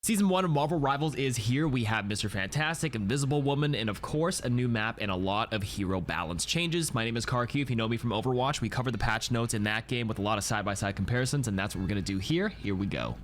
Season 1 of Marvel Rivals is here. We have Mr. Fantastic, Invisible Woman, and of course, a new map and a lot of hero balance changes. My name is KarQ. If you know me from Overwatch, we covered the patch notes in that game with a lot of side-by-side comparisons, and that's what we're going to do here. Here we go.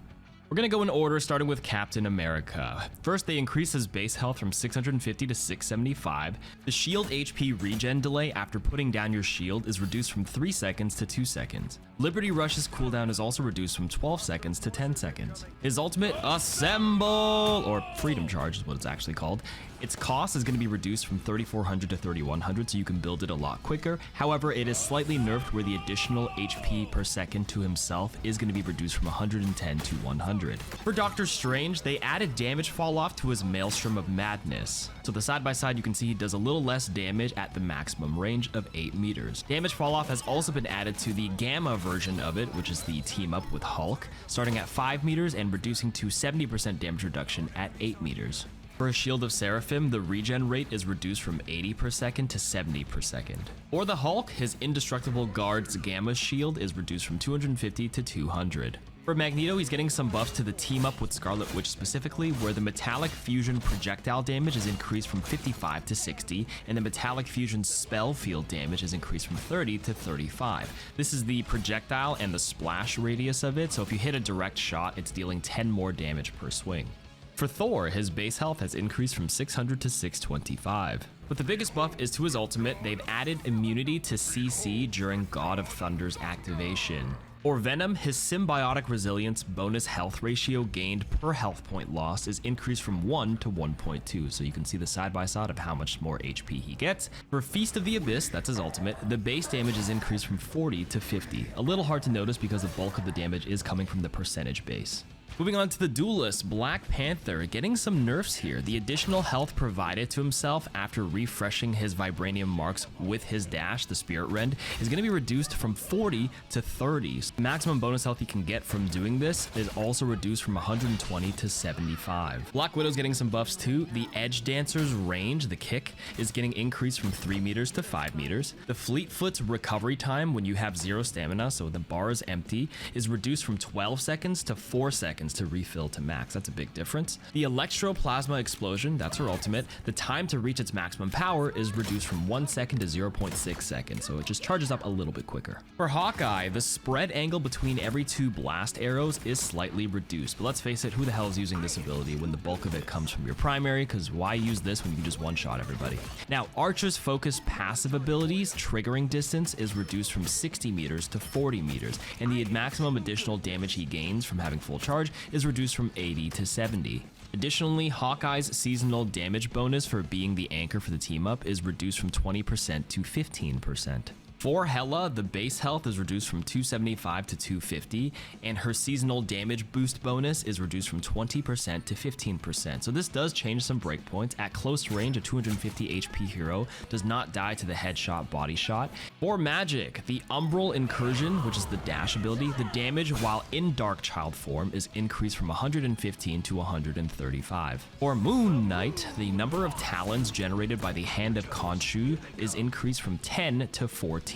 We're going to go in order, starting with Captain America. First, they increase his base health from 650 to 675. The shield HP regen delay after putting down your shield is reduced from 3 seconds to 2 seconds. Liberty Rush's cooldown is also reduced from 12 seconds to 10 seconds. His ultimate, Assemble, or Freedom Charge is what it's actually called. Its cost is going to be reduced from 3,400 to 3,100, so you can build it a lot quicker. However, it is slightly nerfed where the additional HP per second to himself is going to be reduced from 110 to 100. For Doctor Strange, they added damage fall off to his Maelstrom of Madness. So the side-by-side, you can see he does a little less damage at the maximum range of 8 meters. Damage fall off has also been added to the Gamma version of it, which is the team up with Hulk, starting at 5 meters and reducing to 70% damage reduction at 8 meters. For a Shield of Seraphim, the regen rate is reduced from 80 per second to 70 per second. For the Hulk, his Indestructible Guard's Gamma shield is reduced from 250 to 200. For Magneto, he's getting some buffs to the team up with Scarlet Witch specifically, where the Metallic Fusion projectile damage is increased from 55 to 60, and the Metallic Fusion spell field damage is increased from 30 to 35. This is the projectile and the splash radius of it, so if you hit a direct shot, it's dealing 10 more damage per swing. For Thor, his base health has increased from 600 to 625. But the biggest buff is to his ultimate. They've added immunity to CC during God of Thunder's activation. For Venom, his symbiotic resilience bonus health ratio gained per health point lost is increased from 1 to 1.2, so you can see the side-by-side of how much more HP he gets. For Feast of the Abyss, that's his ultimate, the base damage is increased from 40 to 50. A little hard to notice because the bulk of the damage is coming from the percentage base. Moving on to the Duelist, Black Panther, getting some nerfs here. The additional health provided to himself after refreshing his Vibranium marks with his dash, the Spirit Rend, is going to be reduced from 40 to 30. The maximum bonus health he can get from doing this is also reduced from 120 to 75. Black Widow's getting some buffs too. The Edge Dancer's range, the kick, is getting increased from 3 meters to 5 meters. The Fleetfoot's recovery time when you have 0 stamina, so the bar is empty, is reduced from 12 seconds to 4 seconds to refill to max. That's a big difference. The Electroplasma Explosion, that's her ultimate, the time to reach its maximum power is reduced from 1 second to 0.6 seconds, so it just charges up a little bit quicker. For Hawkeye, the spread angle between every 2 blast arrows is slightly reduced, but let's face it, who the hell is using this ability when the bulk of it comes from your primary, because why use this when you can just one-shot everybody? Now, Archer's focus passive abilities triggering distance is reduced from 60 meters to 40 meters, and the maximum additional damage he gains from having full charge is reduced from 80 to 70. Additionally, Hawkeye's seasonal damage bonus for being the anchor for the team up is reduced from 20% to 15%. For Hela, the base health is reduced from 275 to 250, and her seasonal damage boost bonus is reduced from 20% to 15%. So this does change some breakpoints. At close range, a 250 HP hero does not die to the headshot body shot. For Magik, the Umbral Incursion, which is the dash ability, the damage while in Darkchild form is increased from 115 to 135. For Moon Knight, the number of talons generated by the Hand of Khonshu is increased from 10 to 14.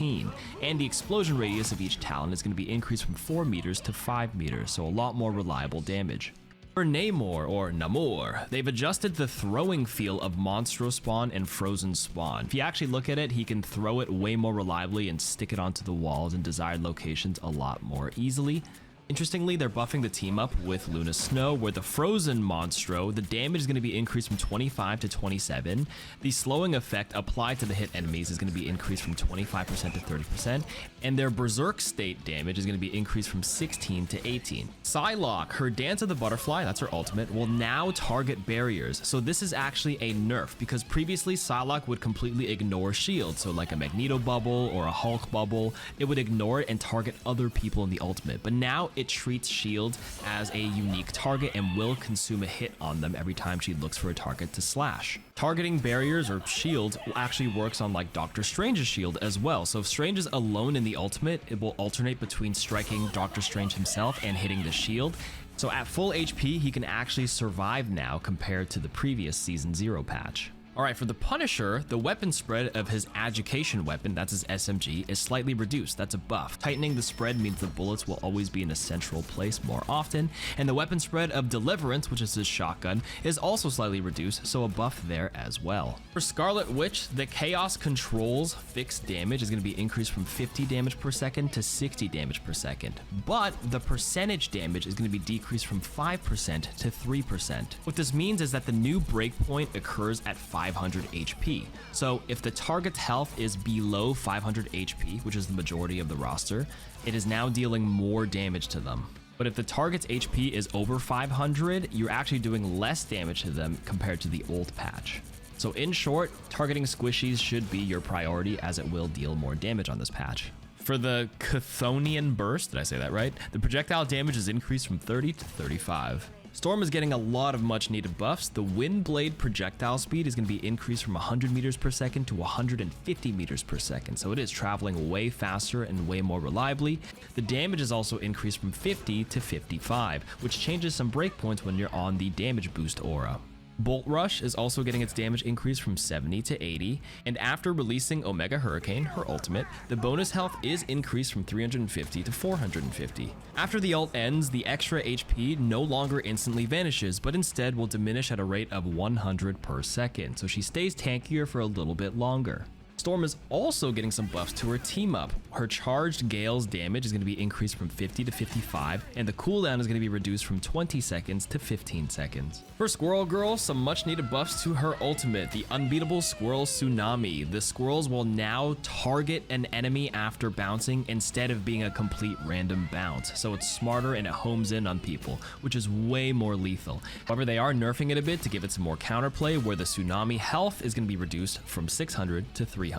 And the explosion radius of each talon is going to be increased from 4 meters to 5 meters, so a lot more reliable damage. For Namor, or Namor, they've adjusted the throwing feel of Monstro Spawn and Frozen Spawn. If you actually look at it, he can throw it way more reliably and stick it onto the walls in desired locations a lot more easily. Interestingly, they're buffing the team up with Luna Snow, where the Frozen Monstro, the damage is going to be increased from 25 to 27. The slowing effect applied to the hit enemies is going to be increased from 25% to 30%. And their Berserk state damage is going to be increased from 16 to 18. Psylocke, her Dance of the Butterfly, that's her ultimate, will now target barriers. So this is actually a nerf, because previously Psylocke would completely ignore shields. So like a Magneto bubble or a Hulk bubble, it would ignore it and target other people in the ultimate. But now it treats shields as a unique target and will consume a hit on them every time she looks for a target to slash. Targeting barriers or shields actually works on like Doctor Strange's shield as well. So if Strange is alone in the ultimate, it will alternate between striking Doctor Strange himself and hitting the shield. So at full HP, he can actually survive now compared to the previous Season 0 patch. Alright, for the Punisher, the weapon spread of his education weapon, that's his SMG, is slightly reduced. That's a buff. Tightening the spread means the bullets will always be in a central place more often. And the weapon spread of Deliverance, which is his shotgun, is also slightly reduced, so a buff there as well. For Scarlet Witch, the Chaos Control's fixed damage is going to be increased from 50 damage per second to 60 damage per second. But the percentage damage is going to be decreased from 5% to 3%. What this means is that the new breakpoint occurs at 500 HP. So if the target's health is below 500 HP, which is the majority of the roster, it is now dealing more damage to them. But if the target's HP is over 500, you're actually doing less damage to them compared to the old patch. So in short, targeting squishies should be your priority as it will deal more damage on this patch. For the Chthonian Burst, did I say that right? The projectile damage is increased from 30 to 35. Storm is getting a lot of much needed buffs. The Wind Blade projectile speed is going to be increased from 100 meters per second to 150 meters per second. So it is traveling way faster and way more reliably. The damage is also increased from 50 to 55, which changes some breakpoints when you're on the damage boost aura. Bolt Rush is also getting its damage increased from 70 to 80, and after releasing Omega Hurricane, her ultimate, the bonus health is increased from 350 to 450. After the ult ends, the extra HP no longer instantly vanishes, but instead will diminish at a rate of 100 per second, so she stays tankier for a little bit longer. Storm is also getting some buffs to her team up. Her charged Gale's damage is going to be increased from 50 to 55, and the cooldown is going to be reduced from 20 seconds to 15 seconds. For Squirrel Girl, some much needed buffs to her ultimate, the unbeatable Squirrel Tsunami. The squirrels will now target an enemy after bouncing instead of being a complete random bounce, so it's smarter and it homes in on people, which is way more lethal. However, they are nerfing it a bit to give it some more counterplay, where the Tsunami health is going to be reduced from 600 to 300.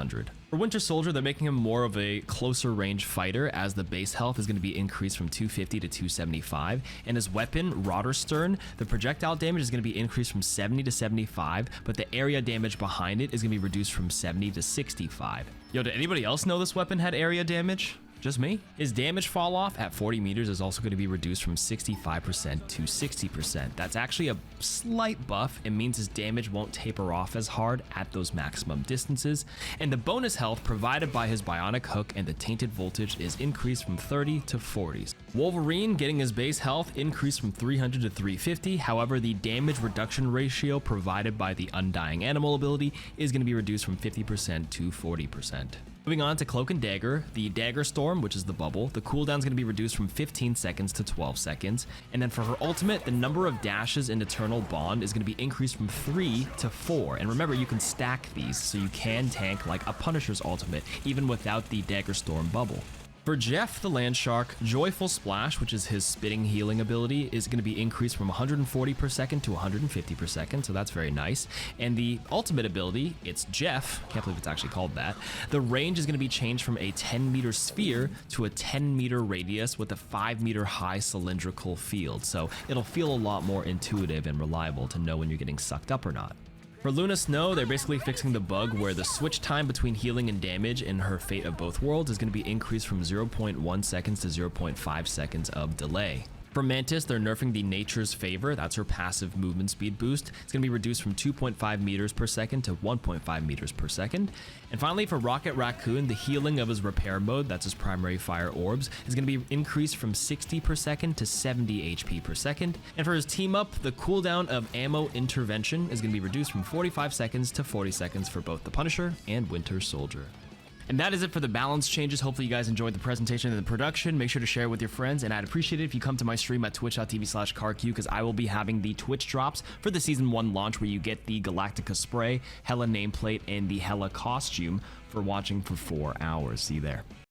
For Winter Soldier, they're making him more of a closer range fighter, as the base health is going to be increased from 250 to 275, and his weapon, Roderstern, the projectile damage is going to be increased from 70 to 75, but the area damage behind it is going to be reduced from 70 to 65. Yo, did anybody else know this weapon had area damage? Just me? His damage fall off at 40 meters is also going to be reduced from 65% to 60%. That's actually a slight buff. It means his damage won't taper off as hard at those maximum distances. And the bonus health provided by his bionic hook and the tainted voltage is increased from 30 to 40. Wolverine getting his base health increased from 300 to 350. However, the damage reduction ratio provided by the Undying Animal ability is going to be reduced from 50% to 40%. Moving on to Cloak and Dagger, the Dagger Storm, which is the bubble, the cooldown is going to be reduced from 15 seconds to 12 seconds. And then for her ultimate, the number of dashes in Eternal Bond is going to be increased from 3 to 4. And remember, you can stack these, so you can tank like a Punisher's ultimate, even without the Dagger Storm bubble. For Jeff the Land Shark, Joyful Splash, which is his spitting healing ability, is going to be increased from 140 per second to 150 per second, so that's very nice. And the ultimate ability, it's Jeff, can't believe it's actually called that, the range is going to be changed from a 10-meter sphere to a 10-meter radius with a 5-meter high cylindrical field, so it'll feel a lot more intuitive and reliable to know when you're getting sucked up or not. For Luna Snow, they're basically fixing the bug where the switch time between healing and damage in her Fate of Both Worlds is going to be increased from 0.1 seconds to 0.5 seconds of delay. For Mantis, they're nerfing the Nature's Favor, that's her passive movement speed boost. It's going to be reduced from 2.5 meters per second to 1.5 meters per second. And finally, for Rocket Raccoon, the healing of his repair mode, that's his primary fire orbs, is going to be increased from 60 per second to 70 HP per second. And for his team up, the cooldown of ammo intervention is going to be reduced from 45 seconds to 40 seconds for both the Punisher and Winter Soldier. And that is it for the balance changes. Hopefully you guys enjoyed the presentation and the production. Make sure to share it with your friends, and I'd appreciate it if you come to my stream at twitch.tv/KarQ, because I will be having the Twitch drops for the Season 1 launch, where you get the Galactica spray, Hela nameplate, and the Hela costume for watching for 4 hours. See you there.